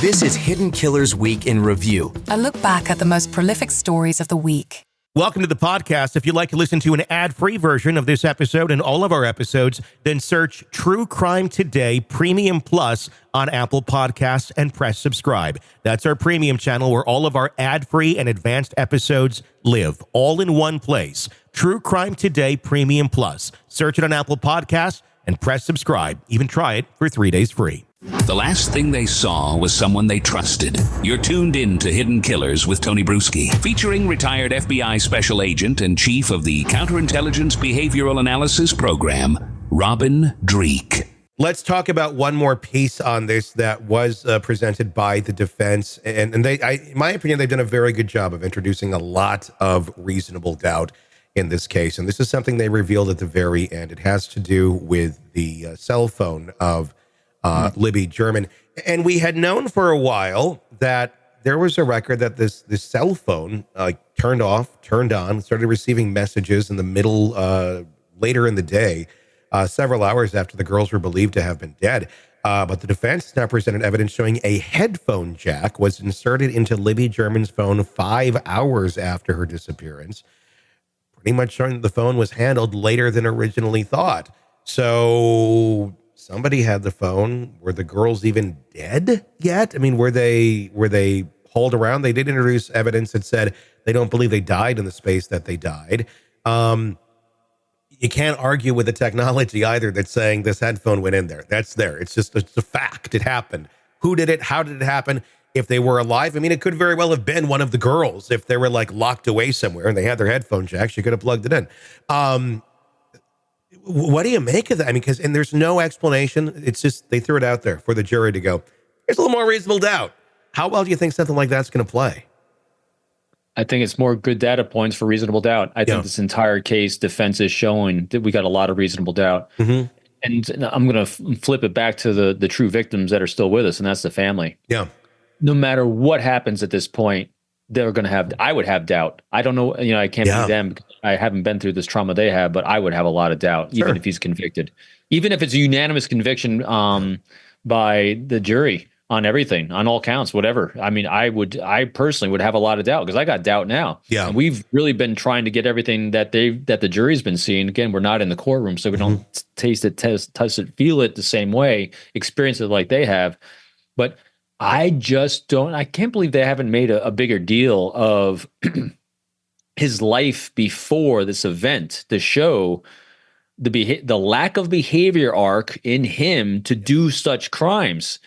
This is Hidden Killers Week in Review. A look back at the most prolific stories of the week. Welcome to the podcast. If you'd like to listen to an ad-free version of this episode and all of our episodes, then search True Crime Today Premium Plus on Apple Podcasts and press subscribe. That's our premium channel where all of our ad-free and advanced episodes live, all in one place. True Crime Today Premium Plus. Search it on Apple Podcasts and press subscribe. Even try it for 3 days free. The last thing they saw was someone they trusted. You're tuned in to Hidden Killers with Tony Brueski, featuring retired FBI special agent and chief of the Counterintelligence Behavioral Analysis Program, Robin Dreeke. Let's talk about one more piece on this that was presented by the defense. And in my opinion, they've done a very good job of introducing a lot of reasonable doubt in this case. And this is something they revealed at the very end. It has to do with the cell phone of Libby German. And we had known for a while that there was a record that this cell phone turned off, turned on, started receiving messages in the middle, later in the day, several hours after the girls were believed to have been dead. But the defense now presented evidence showing a headphone jack was inserted into Libby German's phone 5 hours after her disappearance, pretty much showing that the phone was handled later than originally thought. So somebody had the phone. Were the girls even dead yet? I mean, were they hauled around? They did introduce evidence that said they don't believe they died in the space that they died. You can't argue with the technology either that's saying this headphone went in there. That's there. It's a fact. It happened. Who did it? How did it happen? If they were alive, I mean, it could very well have been one of the girls. If they were like locked away somewhere and they had their headphone jacks, you could have plugged it in. What do you make of that? I mean, and there's no explanation. It's just they threw it out there for the jury to go, there's a little more reasonable doubt. How well do you think something like that's going to play? I think it's more good data points for reasonable doubt. I think this entire case defense is showing that we got a lot of reasonable doubt. Mm-hmm. And I'm going to flip it back to the true victims that are still with us, and that's the family. Yeah. No matter what happens at this point, they're going to have, I would have doubt. I don't know, I can't be them because I haven't been through this trauma they have, but I would have a lot of doubt, even if he's convicted. Even if it's a unanimous conviction by the jury on everything, on all counts, whatever. I mean, I personally would have a lot of doubt because I got doubt now. Yeah. And we've really been trying to get everything that the jury's been seeing. Again, we're not in the courtroom, so we don't taste it, touch it, feel it the same way, experience it like they have. But I can't believe they haven't made a bigger deal of his life before this event to show the lack of behavior arc in him to do such crimes.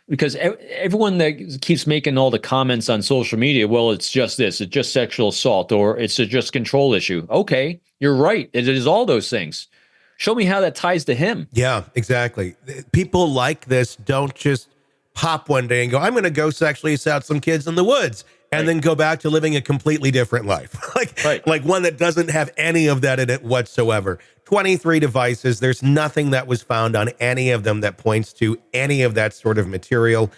Because everyone that keeps making all the comments on social media, well, it's just this, it's just sexual assault, or it's just control issue. Okay, you're right. It is all those things. Show me how that ties to him. Yeah, exactly. People like this don't just pop one day and go, I'm going to go sexually assault some kids in the woods and then go back to living a completely different life. like one that doesn't have any of that in it whatsoever. 23 devices. There's nothing that was found on any of them that points to any of that sort of material.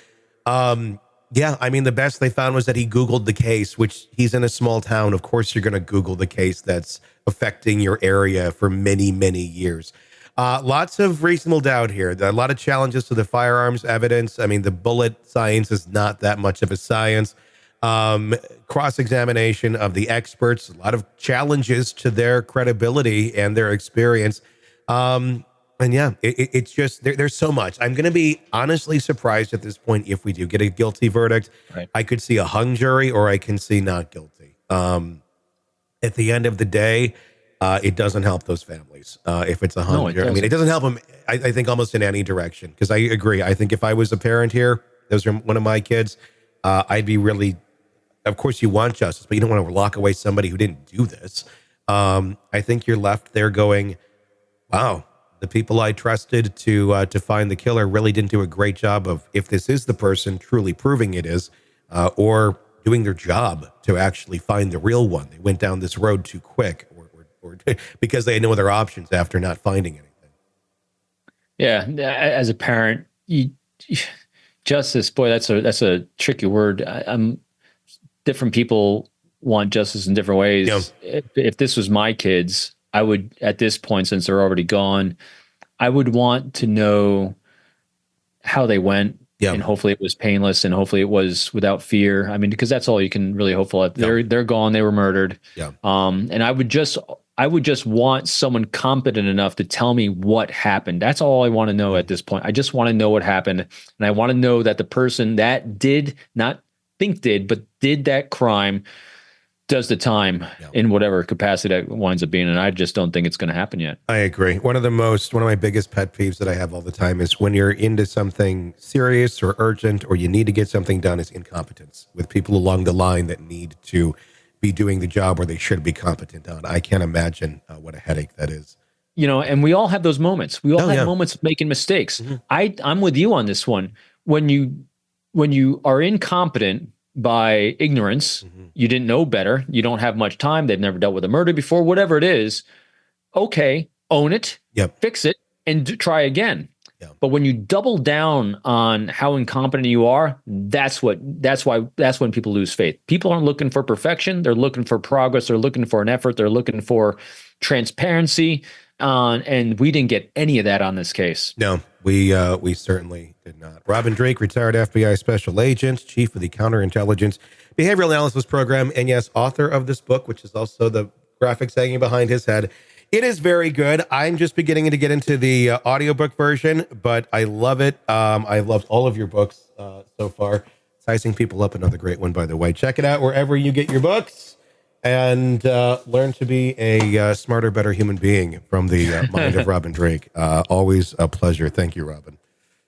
I mean, the best they found was that he Googled the case, which he's in a small town. Of course, you're going to Google the case that's affecting your area for many, many years. Lots of reasonable doubt here. A lot of challenges to the firearms evidence. I mean, the bullet science is not that much of a science. Cross-examination of the experts, a lot of challenges to their credibility and their experience. It's just, there's so much. I'm going to be honestly surprised at this point if we do get a guilty verdict. Right. I could see a hung jury or I can see not guilty. At the end of the day, it doesn't help those families if it's a hung jury. I mean, it doesn't help them, I think, almost in any direction. Because I agree. I think if I was a parent here, those are one of my kids, I'd be really, of course you want justice, but you don't want to lock away somebody who didn't do this. I think you're left there going, wow, the people I trusted to find the killer really didn't do a great job of, if this is the person, truly proving it is, or doing their job to actually find the real one. They went down this road too quick, or because they had no other options after not finding anything. Yeah, as a parent, justice, boy, that's a tricky word. Different people want justice in different ways. Yeah. If this was my kids, I would, at this point, since they're already gone, I would want to know how they went, Yeah. And hopefully it was painless, and hopefully it was without fear. I mean, because that's all you can really hope for. They're gone. They were murdered. Yeah. And I would just want someone competent enough to tell me what happened. That's all I want to know at this point. I just want to know what happened. And I want to know that the person that did, not think did, but did that crime, does the time in whatever capacity that winds up being. And I just don't think it's going to happen yet. I agree. One of my biggest pet peeves that I have all the time is when you're into something serious or urgent, or you need to get something done, is incompetence with people along the line that need to be doing the job where they should be competent on. I can't imagine what a headache that is. And we all have those moments. We all have moments of making mistakes. I'm with you on this one. When you are incompetent by ignorance, you didn't know better, you don't have much time, they've never dealt with a murder before, whatever it is, okay, own it, fix it, and try again. But when you double down on how incompetent you are, that's when people lose faith. People aren't looking for perfection, they're looking for progress, they're looking for an effort, they're looking for transparency, and we didn't get any of that on this case. No, we certainly did not. Robin Drake, retired FBI special agent, chief of the counterintelligence behavioral analysis program, and yes, author of this book, which is also the graphics hanging behind his head. It is very good. I'm just beginning to get into the audiobook version, but I love it. I loved all of your books so far. Sizing People Up, another great one, by the way. Check it out wherever you get your books, and learn to be a smarter, better human being from the mind of Robin Drake. Always a pleasure. Thank you, Robin.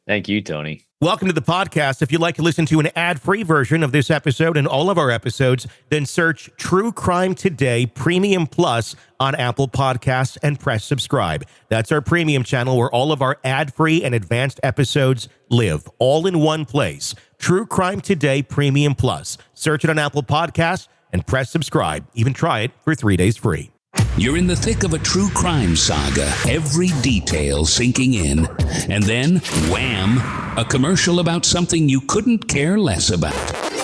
Thank you, Tony. Welcome to the podcast. If you'd like to listen to an ad-free version of this episode and all of our episodes, then search True Crime Today Premium Plus on Apple Podcasts and press subscribe. That's our premium channel where all of our ad-free and advanced episodes live, all in one place. True Crime Today Premium Plus. Search it on Apple Podcasts and press subscribe. Even try it for 3 days free. You're in the thick of a true crime saga, every detail sinking in, and then, wham, a commercial about something you couldn't care less about.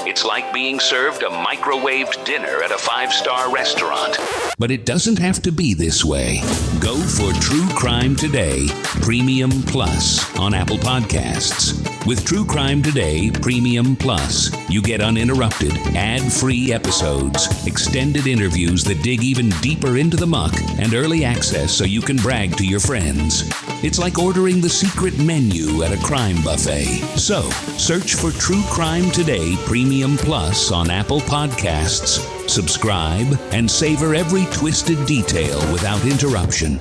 It's like being served a microwaved dinner at a 5-star restaurant. But it doesn't have to be this way. Go for True Crime Today Premium Plus on Apple Podcasts. With True Crime Today Premium Plus, you get uninterrupted, ad-free episodes, extended interviews that dig even deeper into the muck, and early access so you can brag to your friends. It's like ordering the secret menu at a crime buffet. So, search for True Crime Today Premium Plus on Apple Podcasts, subscribe, and savor every twisted detail without interruption.